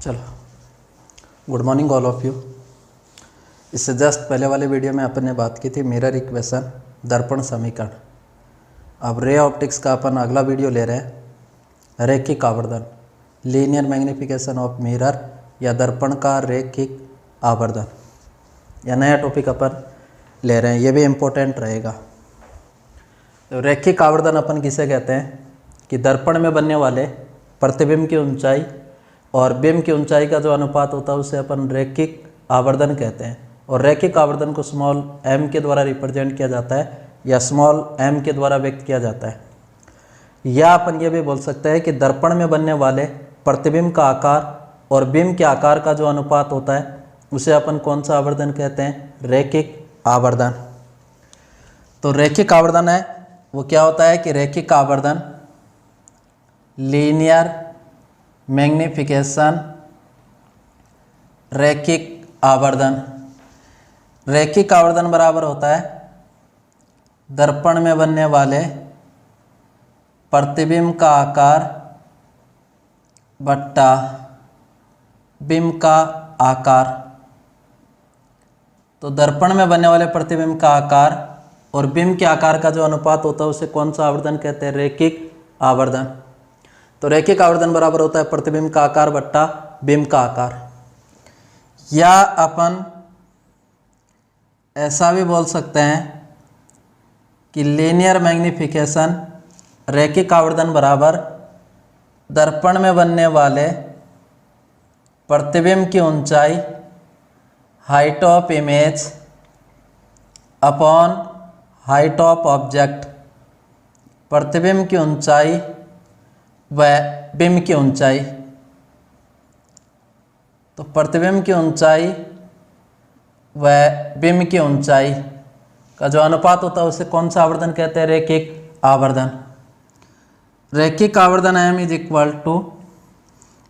चलो, good morning all of you. इससे just पहले वाले वीडियो में अपन ने बात की थी मिरर इक्वेशन, दर्पण समीकरण। अब रे ऑप्टिक्स का अपन अगला वीडियो ले रहे हैं, रैखिक आवर्धन, लीनियर मैग्निफिकेशन ऑफ मिरर या दर्पण का रैखिक आवर्धन। यह नया टॉपिक अपन ले रहे हैं, ये भी इम्पोर्टेंट रहेगा। तो रैखिक आवर्धन अपन किसे कहते हैं कि दर्पण में बनने वाले प्रतिबिंब की ऊंचाई और बिंब की ऊंचाई का जो अनुपात होता है उसे अपन रैखिक आवर्धन कहते हैं। और रैखिक आवर्धन को स्मॉल m के द्वारा रिप्रेजेंट किया जाता है या स्मॉल m के द्वारा व्यक्त किया जाता है। या अपन ये भी बोल सकते हैं कि दर्पण में बनने वाले प्रतिबिंब का आकार और बिंब के आकार का जो अनुपात होता है उसे अपन कौन सा आवर्धन कहते हैं? रैखिक आवर्धन। तो रैखिक आवर्धन है वो क्या होता है कि रैखिक आवर्धन लीनियर मैग्निफिकेशन रैखिक आवर्धन। रैखिक आवर्धन बराबर होता है दर्पण में बनने वाले प्रतिबिंब का आकार बट्टा बिंब का आकार। तो दर्पण में बनने वाले प्रतिबिंब का आकार और बिंब के आकार का जो अनुपात होता है उसे कौन सा आवर्धन कहते हैं? रैखिक आवर्धन। तो रैखिक आवर्धन बराबर होता है प्रतिबिंब का आकार बट्टा बिंब का आकार। या अपन ऐसा भी बोल सकते हैं कि लीनियर मैग्निफिकेशन रैखिक आवर्धन बराबर दर्पण में बनने वाले प्रतिबिंब की ऊंचाई height of image upon height of object. प्रतिबिंब की ऊंचाई व बिंब की ऊंचाई। तो प्रतिबिंब की ऊंचाई व बिंब की ऊंचाई का जो अनुपात होता है उसे कौन सा आवर्धन कहते हैं? रैखिक आवर्धन। रैखिक आवर्धन m इज इक्वल टू,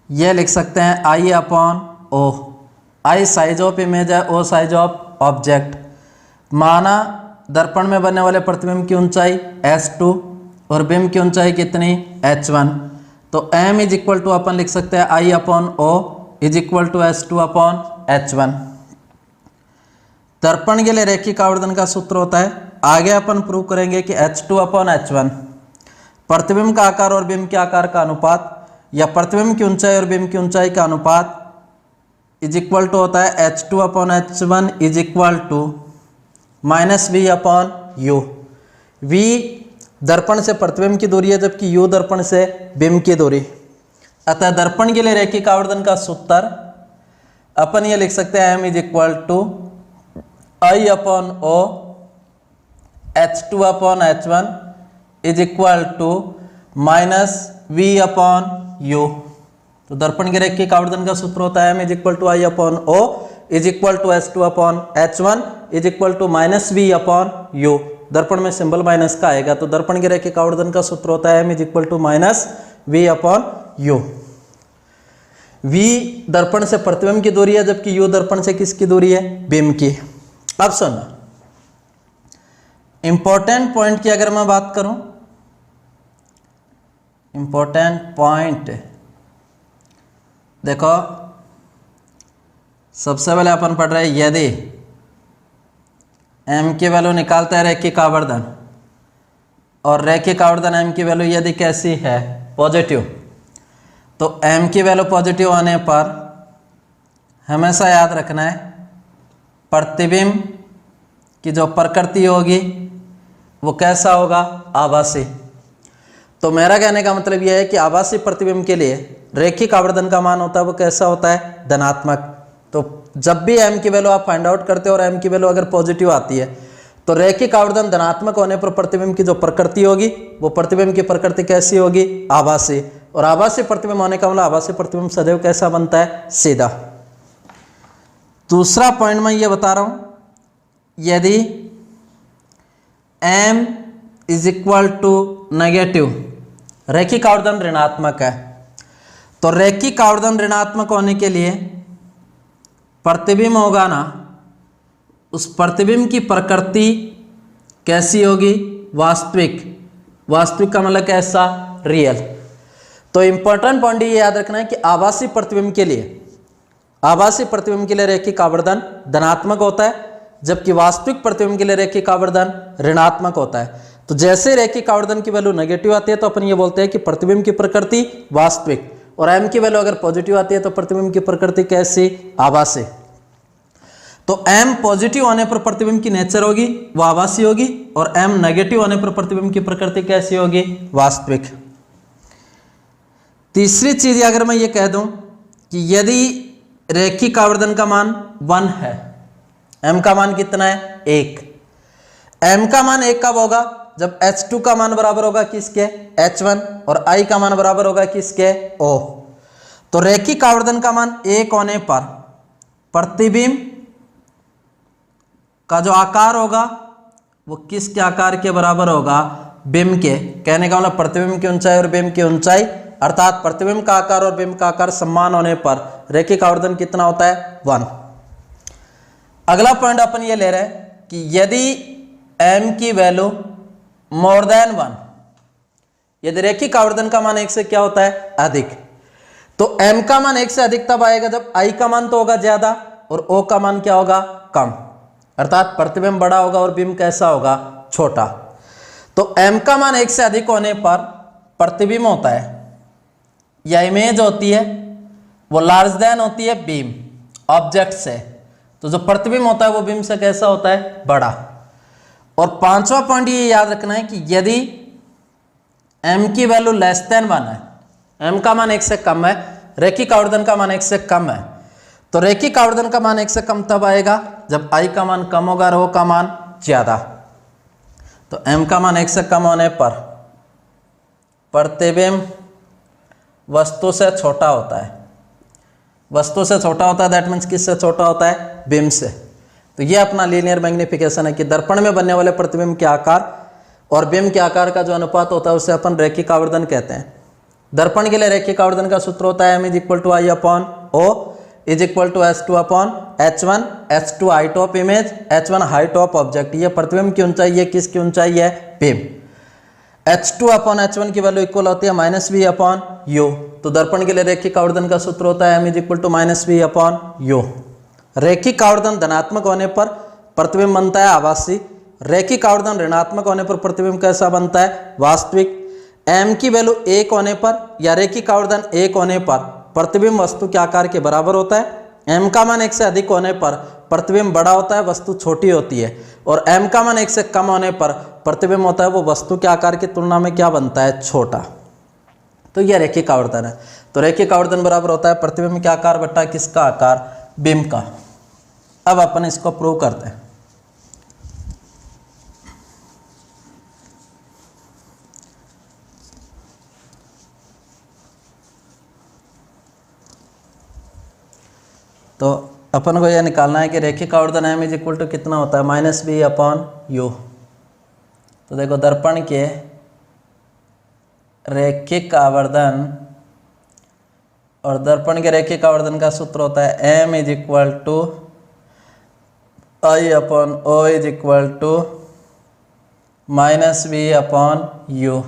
ये लिख सकते हैं I upon O. I size of image है, O साइज ऑफ ऑब्जेक्ट। माना दर्पण में बनने वाले प्रतिबिंब की ऊंचाई S2 और बिंब की ऊंचाई कितनी? H1। तो m इज इक्वल टू अपन लिख सकते हैं I upon O is equal to S2 upon H1। दर्पण के लिए रैखिक आवर्धन का सूत्र होता है, आगे अपन प्रूव करेंगे कि H2 अपॉन H1 प्रतिबिंब का आकार और बिंब के आकार का अनुपात या प्रतिबिंब की ऊंचाई और बिंब की ऊंचाई का अनुपात इज इक्वल टू होता है H2 upon H1 is equal to minus V upon U। V दर्पण से प्रतिबिंब की दूरी है जबकि U दर्पण से बिंब की दूरी। अतः दर्पण के लिए रैखिक आवर्धन का सूत्र अपन ये लिख सकते हैं m is equal to I upon O H2 upon H1 is equal to minus V upon U। तो दर्पण के रैखिक आवर्धन का सूत्र होता है m is equal to I upon O is equal to H2 upon H1 is equal to minus V upon U। दर्पण में सिंबल माइनस का आएगा तो दर्पण के रैखिक आवर्धन का सूत्र होता है m is equal to minus V upon U। V दर्पण से प्रतिबिंब की दूरी है जबकि U दर्पण से किसकी दूरी है? बिंब की। अब सुनो, इंपॉर्टेंट पॉइंट की अगर मैं बात करूं, इंपॉर्टेंट पॉइंट देखो, सबसे पहले अपन पढ़ रहे हैं यदि m की वैल्यू निकालते हैं रैखिक आवर्धन और रैखिक आवर्धन m की वैल्यू यदि कैसी है? पॉजिटिव। तो m की वैल्यू पॉजिटिव आने पर हमेशा याद रखना है प्रतिबिंब की जो प्रकृति होगी वो कैसा होगा? आभासी। तो मेरा कहने का मतलब यह है कि आभासी प्रतिबिंब के लिए रैखिक आवर्धन का मान होता है वो कैसा होता है? धनात्मक। तो जब भी m की वैल्यू आप फाइंड आउट करते हो और m की वैल्यू अगर पॉजिटिव आती है तो रैखिक आवर्धन धनात्मक होने पर प्रतिबिंब की जो प्रकृति होगी वो प्रतिबिंब की प्रकृति कैसी होगी? आभासी। और आभासी प्रतिबिंब होने का मतलब आभासी प्रतिबिंब सदैव कैसा बनता है? सीधा। दूसरा पॉइंट मैं ये बता रहा हूं, यदि m is equal to negative, रैखिक आवर्धन ऋणात्मक है, तो रैखिक आवर्धन ऋणात्मक होने के लिए प्रतिबिंब होगा ना, उस प्रतिबिंब की प्रकृति कैसी होगी? वास्तविक। वास्तविक का मतलब कैसा? रियल। तो इंपॉर्टेंट पॉइंट ये याद रखना है कि आभासी प्रतिबिंब के लिए आभासी प्रतिबिंब के लिए रैखिक आवर्धन धनात्मक होता है, जबकि वास्तविक प्रतिबिंब के लिए रैखिक आवर्धन ऋणात्मक होता है। तो जैसे रैखिक आवर्धन की वैल्यू नेगेटिव आती है तो अपन ये बोलते हैं कि प्रतिबिंब की प्रकृति वास्तविक, और m की वैल्यू अगर पॉजिटिव आती है तो प्रतिबिंब की प्रकृति कैसी, आभासी। तो m पॉजिटिव होने पर प्रतिबिंब की नेचर होगी वो आभासी होगी, और m नेगेटिव होने पर प्रतिबिंब की प्रकृति कैसी होगी, वास्तविक। तीसरी चीज अगर मैं ये कह दूं कि यदि रैखिक आवर्धन का मान 1 है, m का मान कितना है, 1, m का मान 1 कब होगा, जब h2 का मान बराबर होगा किसके, h1, और I का मान बराबर होगा किसके, O। तो रैखिक आवर्धन का मान 1 होने पर प्रतिबिंब का जो आकार होगा वो किसके आकार के बराबर होगा, बिंब के। कहने का मतलब प्रतिबिंब की ऊंचाई और बिंब की ऊंचाई, अर्थात प्रतिबिंब का आकार और बिंब का आकार समान होने पर रैखिक आवर्धन कितना होता है, 1। अगला पॉइंट अपन ये ले रहे हैं कि यदि m की वैल्यू मोर देन 1, यदि रैखिक आवर्धन का मान 1 से क्या होता है, अधिक, तो m का मान 1 से अधिक तब आएगा जब I का मान तो होगा ज्यादा और O का मान क्या होगा, कम, अर्थात प्रतिबिंब बड़ा होगा और बिंब कैसा होगा, छोटा। तो m का मान 1 से अधिक होने पर प्रतिबिंब होता है या इमेज होती है वो लार्ज देन होती है बीम, ऑब्जेक्ट से। तो जो प्रतिबिंब होता है वो बिंब से कैसा होता है, बड़ा। और पांचवा पॉइंट ये याद रखना है कि यदि m की वैल्यू लेस देन 1 है, m का मान 1 से कम है, रैखिक आवर्धन का मान 1 से कम है, तो रैखिक आवर्धन का मान 1 से कम तब आएगा जब I का मान कम होगा और O का मान ज्यादा। तो m का मान 1 से कम होने पर प्रतिबिंब वस्तु से छोटा होता है, वस्तु से छोटा होता है, दैट मीन्स किससे छोटा होता है, बिंब से। तो ये अपना लीनियर मैग्निफिकेशन है कि दर्पण में बनने वाले प्रतिबिंब के आकार और बिंब के आकार का जो अनुपात होता है उसे अपन रैखिक आवर्धन कहते हैं। दर्पण के लिए रैखिक आवर्धन का सूत्र होता है m = I upon O = S2 upon H1, H2 height of image, H1 height of object. ये प्रतिबिंब की ऊंचाई है, किसकी ऊंचाई है, बिंब। H2 अपॉन H1 की वैल्यू इक्वल होती है -v अपॉन u। तो दर्पण के लिए रैखिक आवर्धन का सूत्र होता है m = -v अपॉन u। रैखिक आवर्धन धनात्मक होने पर प्रतिबिंब बनता है आभासी, रैखिक आवर्धन ऋणात्मक होने पर प्रतिबिंब कैसा बनता है, वास्तविक। m की वैल्यू 1 होने पर या रैखिक आवर्धन 1 होने पर प्रतिबिंब वस्तु के आकार के बराबर होता है। m का मान 1 से अधिक होने पर प्रतिबिंब बड़ा होता है, वस्तु छोटी होती है, और m का मान 1 से कम होने पर प्रतिबिंब होता है वो वस्तु के आकार की तुलना में क्या बनता है, छोटा। तो यह रैखिक आवर्धन है। तो रैखिक आवर्धन बराबर होता है प्रतिबिंब के आकार बटा किसका आकार, बिंब का। अब अपन इसको प्रूव करते हैं। तो अपन को यह निकालना है कि रैखिक आवर्धन m = कितना होता है, -v अपॉन u। तो देखो दर्पण के रैखिक आवर्धन और दर्पण के रैखिक आवर्धन का सूत्र होता है m = I upon O = -v upon u।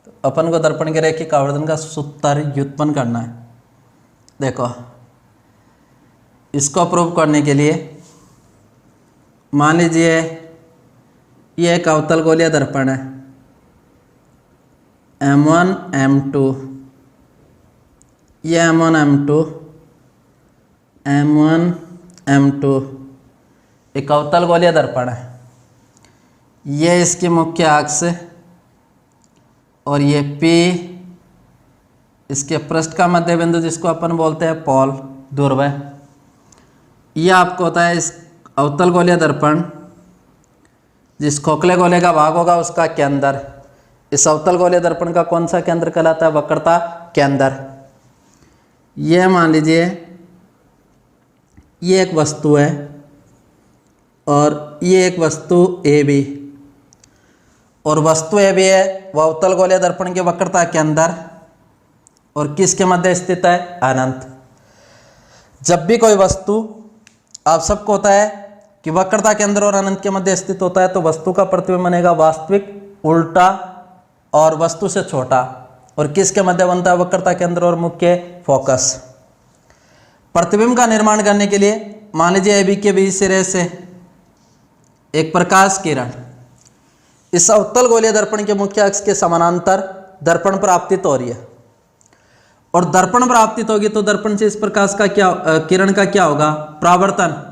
तो अपन को दर्पण के रैखिक आवर्धन का सूत्र व्युत्पन्न करना है। देखो इसको प्रूव करने के लिए मान लीजिए ये एक अवतल गोलीय दर्पण है, M1 M2, ये M1 M2, M1 M2 एक अवतल गोलीय दर्पण है। ये इसकी मुख्य अक्ष और ये P इसके पृष्ठ का मध्य बिंदु जिसको अपन बोलते हैं पोल, ध्रुव। यह आपको होता है इस अवतल गोलीय दर्पण, जिस खोखले गोले का भाग होगा उसका केंद्र। इस अवतल गोलीय दर्पण का कौन सा केंद्र कहलाता है, वक्रता केंद्र। यह मान लीजिए ये एक वस्तु है और ये एक वस्तु AB, और वस्तु AB है वह अवतल गोलीय दर्पण के वक्रता के अंदर और किसके मध्य स्थित है, अनंत। जब भी कोई वस्तु, आप सबको होता है कि वक्रता के अंदर और अनंत के मध्य स्थित होता है तो वस्तु का प्रतिबिंब बनेगा वास्तविक, उल्टा और वस्तु से छोटा, और किसके मध्य बनता है, वक्रता के अंदर और मुख्य फोकस। प्रतिबिंब का निर्माण करने के लिए मान लीजिए AB के बीच सिरे से एक प्रकाश किरण इस उत्तल गोलीय दर्पण के मुख्य अक्ष के समानांतर दर्पण पर आपतित हो रही है और दर्पण पर आपतित होगी तो दर्पण से इस प्रकाश का क्या किरण का क्या होगा, परावर्तन।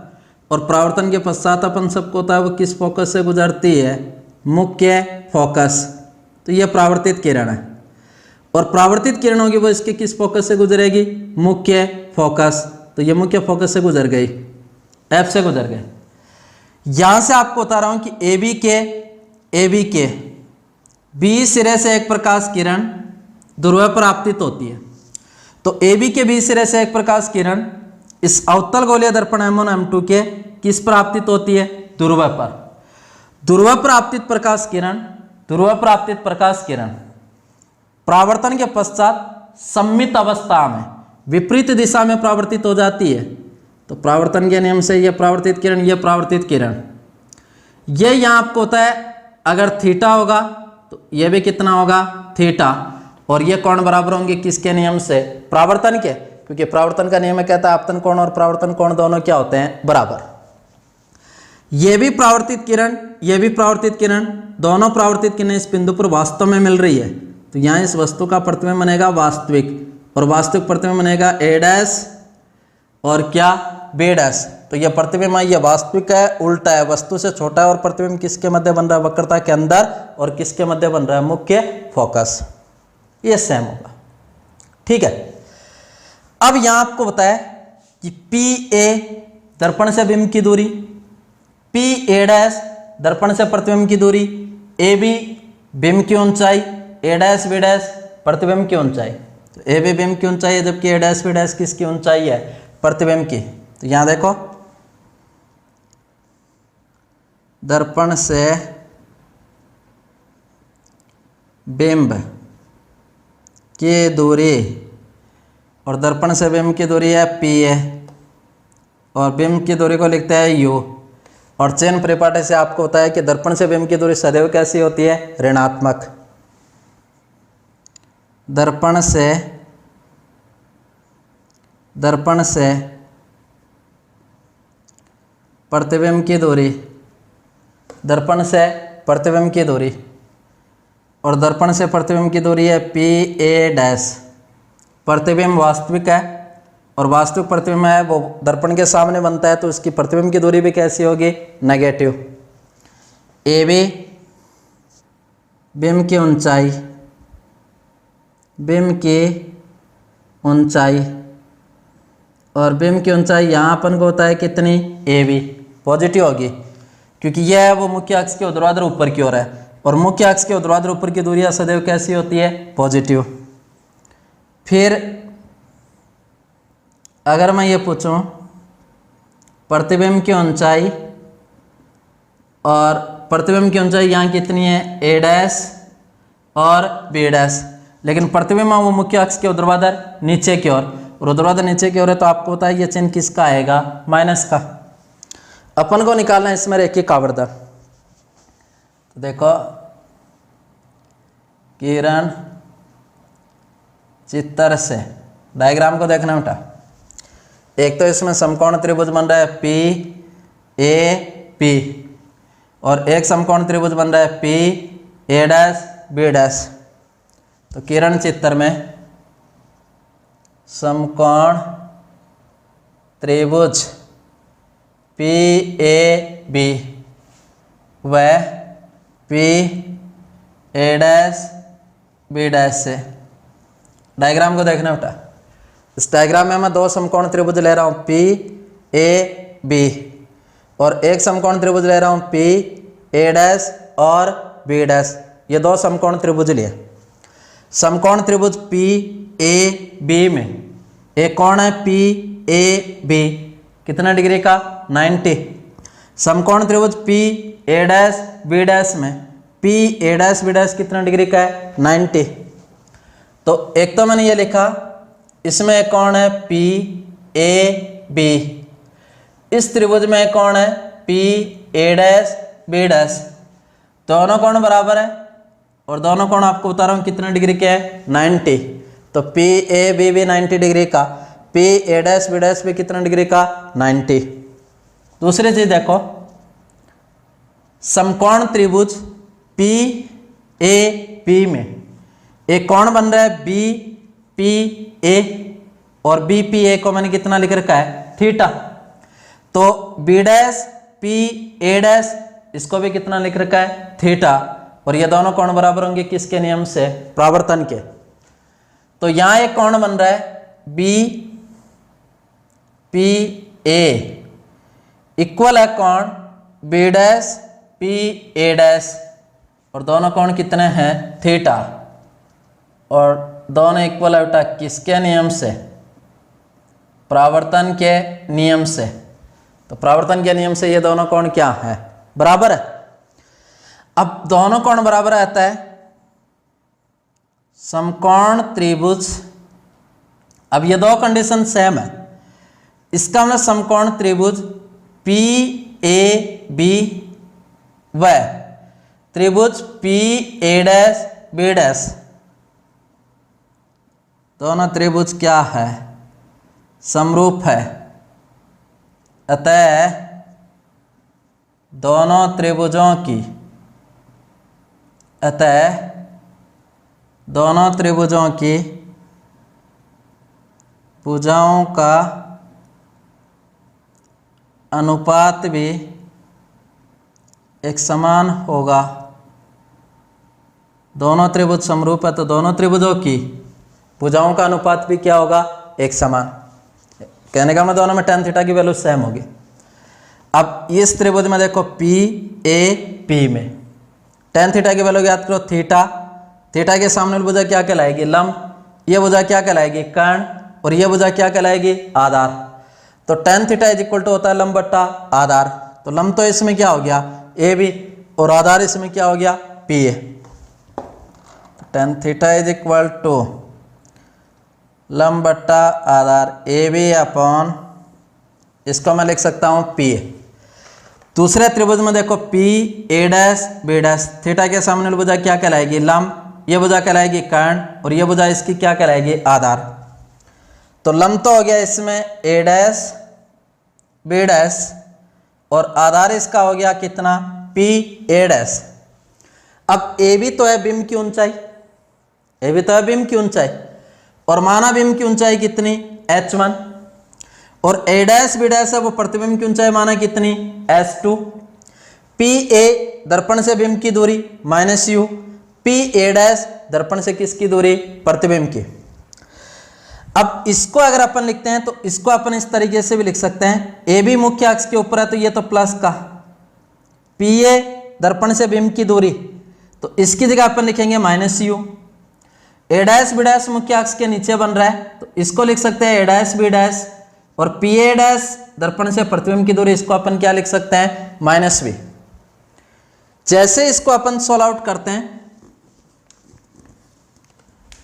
और परावर्तन के पश्चात अपन सबको होता है वो किस फोकस से गुजरती है, मुख्य फोकस। तो यह परावर्तित किरण है और परावर्तित किरण होगी वो इसके किस फोकस से गुजरेगी, मुख्य फोकस। तो ये मुख्य फोकस से गुजर गई, F से गुजर गए। यहां से आपको बता रहा हूं कि AB के B सिरे से एक प्रकाश किरण ध्रुव पर आपतित होती है। तो AB के B सिरे से एक प्रकाश किरण इस अवतल गोलीय दर्पण M1 M2 के किस पर आपतित होती है, ध्रुव पर। ध्रुव पर आपतित प्रकाश किरण परावर्तन के पश्चात सममित अवस्था में विपरीत दिशा में परावर्तित हो जाती है। तो परावर्तन के नियम से यह परावर्तित किरण, यह परावर्तित किरण, यह यहाँ आपको होता है अगर थीटा होगा तो यह भी कितना होगा, थीटा। और ये कोण बराबर होंगे किसके नियम से, परावर्तन के, क्योंकि परावर्तन का नियम कहता है आपतन कोण और परावर्तन कोण दोनों क्या होते हैं, बराबर। ये भी परावर्तित किरण, ये भी परावर्तित किरण, दोनों परावर्तित किरणें इस बिंदु पर वास्तव में मिल रही है। तो यहाँ इस वस्तु का प्रतिबिंब बनेगा वास्तविक और वास्तविक प्रतिबिंब बनेगा A' और क्या, B'। तो यह प्रतिबिंब यह वास्तविक है, उल्टा है, वस्तु से छोटा है और प्रतिबिंब किसके मध्य बन रहा है, वक्रता के अंदर, और किसके मध्य बन रहा है, मुख्य फोकस। ये सेम होगा, ठीक है। अब यहां आपको बताया कि PA दर्पण से बिंब की दूरी, PA' दर्पण से प्रतिबिंब की दूरी, AB बिंब की ऊंचाई, A' B' प्रतिबिंब की ऊंचाई। तो AB बिंब की ऊंचाई है जबकि A' B' किसकी ऊंचाई है, प्रतिबिंब की। तो यहां देखो दर्पण से बिंब की दूरी और दर्पण से बिंब की दूरी है PA और बिंब की दूरी को लिखते हैं U। और चेन परिपाटी से आपको होता है कि दर्पण से बिंब की दूरी सदैव कैसी होती है, ऋणात्मक। दर्पण से प्रतिबिंब की दूरी, दर्पण से प्रतिबिंब की दूरी और दर्पण से प्रतिबिंब की दूरी है PA'। प्रतिबिंब वास्तविक है और वास्तविक प्रतिबिंब है वो दर्पण के सामने बनता है, तो इसकी प्रतिबिंब की दूरी भी कैसी होगी, नेगेटिव। AB बिंब की ऊंचाई, बिंब की ऊंचाई और बिंब की ऊंचाई यहाँ अपन को होता है कितनी, AB पॉजिटिव होगी क्योंकि यह है वो मुख्य अक्ष के ऊर्ध्वाधर ऊपर की ओर है और मुख्य अक्ष के ऊर्ध्वाधर ऊपर की दूरियां सदैव कैसी होती है, पॉजिटिव। फिर अगर मैं ये पूछूं प्रतिबिंब की ऊंचाई, और प्रतिबिंब की ऊंचाई यहाँ कितनी है, A' और B', लेकिन प्रतिबिंब वो मुख्य अक्ष के ऊर्ध्वाधर नीचे की ओर और ऊर्ध्वाधर नीचे की ओर है, तो आपको पता है ये चिन्ह किसका आएगा, माइनस का। अपन को निकालना है इसमें रेखिक आवर्धन। तो देखो किरण चित्र से, डायग्राम को देखना बेटा, एक तो इसमें समकोण त्रिभुज बन रहा है PAP और एक समकोण त्रिभुज बन रहा है PA' B'। तो किरण चित्र में समकोण त्रिभुज PAB व PA' B' से, डायग्राम को देखना बेटा। इस डायग्राम में मैं दो समकोण त्रिभुज ले रहा हूँ PAB और एक समकोण त्रिभुज ले रहा हूँ PA' और B'। ये दो समकोण त्रिभुज लिए। समकोण त्रिभुज PAB में एक कोण है PAB कितना डिग्री का, 90। समकोण त्रिभुज PA' B' में PA' B' कितना डिग्री का है, 90। तो एक तो मैंने ये लिखा, इसमें एक कोण है PAB, इस त्रिभुज में एक कोण है PA' B', दोनों कोण बराबर है और दोनों कोण आपको बता रहा हूँ कितने डिग्री के हैं, 90। तो PAB भी 90 डिग्री का, P A dash B dash पे कितना डिग्री का 90। दूसरी चीज देखो, समकोण त्रिभुज पी ए पी में एक कोण बन रहा है बी पी ए, और बी पी ए को मैंने कितना लिख रखा है थीटा। तो B dash P A dash इसको भी कितना लिख रखा है थीटा, और ये दोनों कोण बराबर होंगे किसके नियम से, परावर्तन के। तो यहां एक कोण बन रहा है बी पी ए इक्वल है कोण B dash P A dash, और दोनों कोण कितने हैं थीटा, और दोनों इक्वल है किसके नियम से, परावर्तन के नियम से। तो परावर्तन के नियम से ये दोनों कोण क्या है, बराबर है। अब दोनों कोण बराबर आता है समकोण त्रिभुज। अब ये दो कंडीशन सेम है, इसका मतलब समकोण त्रिभुज पी ए बी व त्रिभुज P A dash B dash, दोनों त्रिभुज क्या है, समरूप है। अतः दोनों त्रिभुजों की भुजाओं का अनुपात भी एक समान होगा। दोनों त्रिभुज समरूप है तो दोनों त्रिभुजों की भुजाओं का अनुपात भी क्या होगा, एक समान। कहने का मतलब दोनों में tan थीटा की वैल्यू सेम होगी। अब इस त्रिभुज में देखो पी ए पी में tan थीटा की वैल्यू याद करो थीटा, थीटा के सामने भुजा क्या कहलाएगी लंब, ये भुजा क्या कहलाएगी कर्ण, और ये भुजा क्या कहलाएगी आधार। तो tan theta is equal to होता है लंब बट्टा आधार, तो लंब तो इसमें क्या हो गया ए बी, और आधार इसमें क्या हो गया P A. tan theta is equal to लंब बट्टा आधार ए बी अपॉन, इसको मैं लिख सकता हूँ पी ए। दूसरे त्रिभुज में देखो P A dash B dash, theta के सामने भुजा क्या कहलाएगी लंब, ये भुजा कहलाएगी कर्ण, और ये भुजा इसकी क्या कहलाएगी आधार। तो लंब तो हो गया इसमें ए डैश बी डैश, और आधार इसका हो गया कितना पी ए डैश। अब ए बी तो है बिंब की ऊंचाई, ए बी तो है बिंब की ऊंचाई, और माना बिंब की ऊंचाई कितनी h1, और a डैश बी डैश है वो प्रतिबिंब की ऊंचाई माना कितनी s2। पी ए दर्पण से बिंब की दूरी minus you, P A dash दर्पण से किसकी दूरी प्रतिबिंब की। अब इसको अगर अपन लिखते हैं तो इसको अपन इस तरीके से भी लिख सकते हैं, ए बी मुख्य अक्ष के ऊपर है तो ये तो प्लस का, पी ए दर्पण से बिंब की दूरी तो इसकी जगह अपन लिखेंगे minus u. A dash B dash मुख्य अक्ष के नीचे बन रहा है तो इसको लिख सकते हैं ए डैश बी डैश, और पी ए डैश दर्पण से प्रतिबिंब की दूरी इसको अपन क्या लिख सकते हैं माइनस बी। जैसे इसको अपन सोल्व आउट करते हैं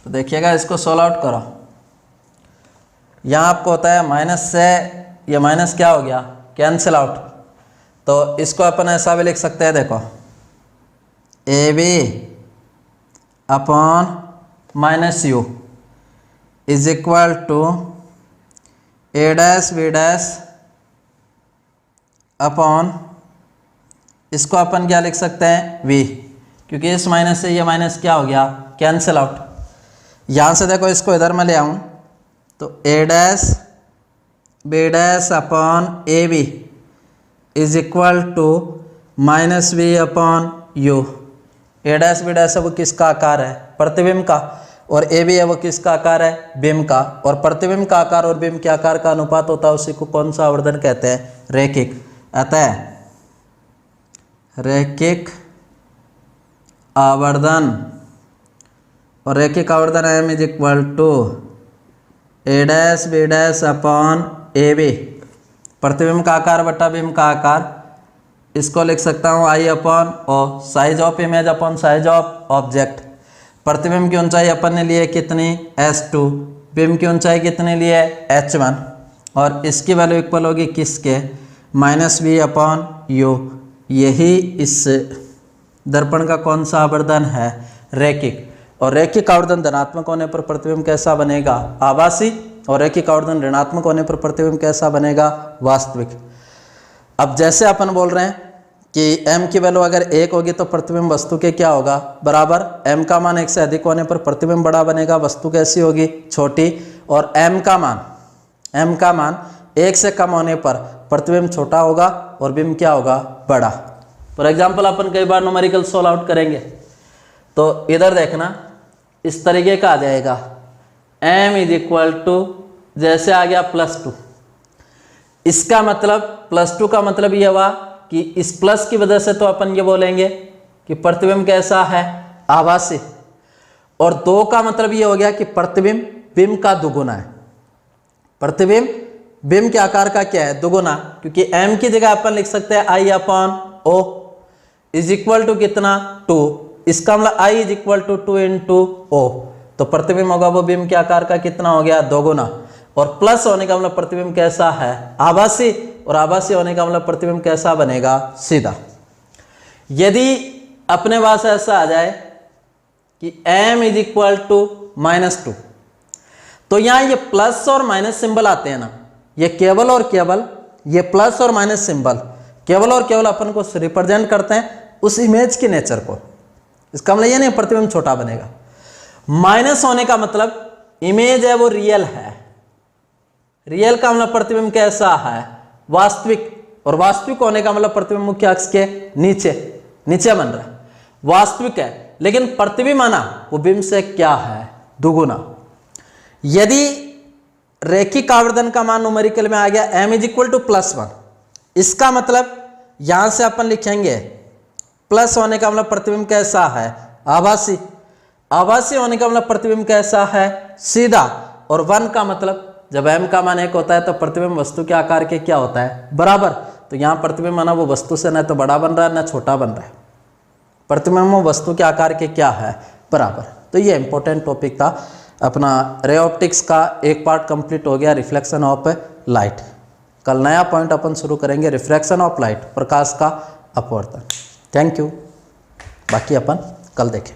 तो देखिएगा, इसको सोल्व आउट करो, यहां आपको होता है माइनस से ये माइनस क्या हो गया कैंसिल आउट, तो इसको अपन ऐसा भी लिख सकते हैं, देखो A B upon minus u is equal to A dash B dash upon, इसको अपन क्या लिख सकते हैं v, क्योंकि इस माइनस से ये माइनस क्या हो गया कैंसिल आउट। यहाँ से देखो इसको इधर में ले आऊँ तो A dash B dash upon A B is equal to minus V upon U. A dash B dash है वो किसका आकार है प्रतिबिंब का, और ए बी है वो किसका आकार है बिंब का, और प्रतिबिंब का आकार और बिंब के आकार का अनुपात होता है उसी को कौन सा आवर्धन कहते हैं रैखिक। अतः रैखिक आवर्धन, और रैखिक आवर्धन m is equal to A dash B dash upon A B, प्रतिबिंब का आकार बटा बिंब का आकार, इसको लिख सकता हूँ I upon O, size of image upon size of object. प्रतिबिंब की ऊंचाई अपन ने लिए कितनी s2, बिंब की ऊंचाई कितने लिए h1, और इसकी वैल्यू इक्वल होगी किसके माइनस वी अपॉन यू। यही इस दर्पण का कौन सा आवर्धन है रैखिक, और रैखिक आवर्धन धनात्मक होने पर प्रतिबिंब कैसा बनेगा आभासी। और रैखिक आवर्धन ऋणात्मक होने पर प्रतिबिंब कैसा बनेगा, वास्तविक। अब जैसे अपन बोल रहे हैं कि m की वैल्यू अगर 1 होगी तो प्रतिबिंब वस्तु के क्या होगा, बराबर m का मान 1 से अधिक होने पर प्रतिबिंब बड़ा बनेगा, वस्तु कैसी होगी, छोटी। और m का मान 1 से कम होने पर प्रतिबिंब छोटा होगा और बिंब क्या होगा, बड़ा। फॉर एग्जाम्पल अपन कई बार न्यूमेरिकल सोल्व आउट करेंगे तो इधर देखना इस तरीके का आ जाएगा, m इज इक्वल टू जैसे आ गया +2। इसका मतलब +2 का मतलब ये हुआ कि इस प्लस की वजह से तो अपन ये बोलेंगे कि प्रतिबिंब कैसा है, आभासी। और 2 का मतलब ये हो गया कि प्रतिबिंब बिंब का दुगुना है। प्रतिबिंब बिंब के आकार का क्या है, दुगुना, क्योंकि m की जगह अपन लिख सकते हैं I/O इज इक्वल टू कितना, 2। इसका मतलब I is equal to 2 into O, तो प्रतिबिंब होगा वो बिंब के आकार का कितना हो गया, दोगुना। और प्लस होने का मतलब प्रतिबिंब कैसा है, आभासी, और आभासी होने का मतलब प्रतिबिंब कैसा बनेगा, सीधा। यदि अपने पास ऐसा आ जाए कि m इज इक्वल टू -2, तो यहां ये प्लस और माइनस सिंबल आते हैं ना, ये केवल और केवल ये प्लस और माइनस सिंबल केवल और केवल अपन को रिप्रेजेंट करते हैं उस इमेज के नेचर को। इसका मतलब ये नहीं प्रतिबिंब छोटा बनेगा। माइनस होने का मतलब इमेज है वो रियल है, रियल का मतलब प्रतिबिंब कैसा है, वास्तविक। और वास्तविक होने का मतलब प्रतिबिंब मुख्य अक्ष के नीचे बन रहा है, वास्तविक है। लेकिन प्रतिबिंब आना वो बिंब से क्या है, दुगुना। यदि रैखिक आवर्धन का मान न्यूमेरिकल में आ गया m इज इक्वल टू +1, इसका मतलब यहां से अपन लिखेंगे प्लस होने का मतलब प्रतिबिंब कैसा है, आभासी। आभासी होने का मतलब प्रतिबिंब कैसा है, सीधा। और 1 का मतलब जब m का मान 1 होता है तो प्रतिबिंब वस्तु के आकार के क्या होता है, बराबर। तो यहाँ प्रतिबिंब माना वो वस्तु से न तो बड़ा बन रहा है न छोटा बन रहा है, प्रतिबिंब वस्तु के आकार के क्या है, बराबर। तो ये इंपॉर्टेंट टॉपिक था अपना रे ऑप्टिक्स का। एक पार्ट कंप्लीट हो गया, रिफ्लेक्शन ऑफ लाइट। कल नया पॉइंट अपन शुरू करेंगे, रिफ्रैक्शन ऑफ लाइट, प्रकाश का अपवर्तन। थैंक यू, बाकी अपन कल देखें।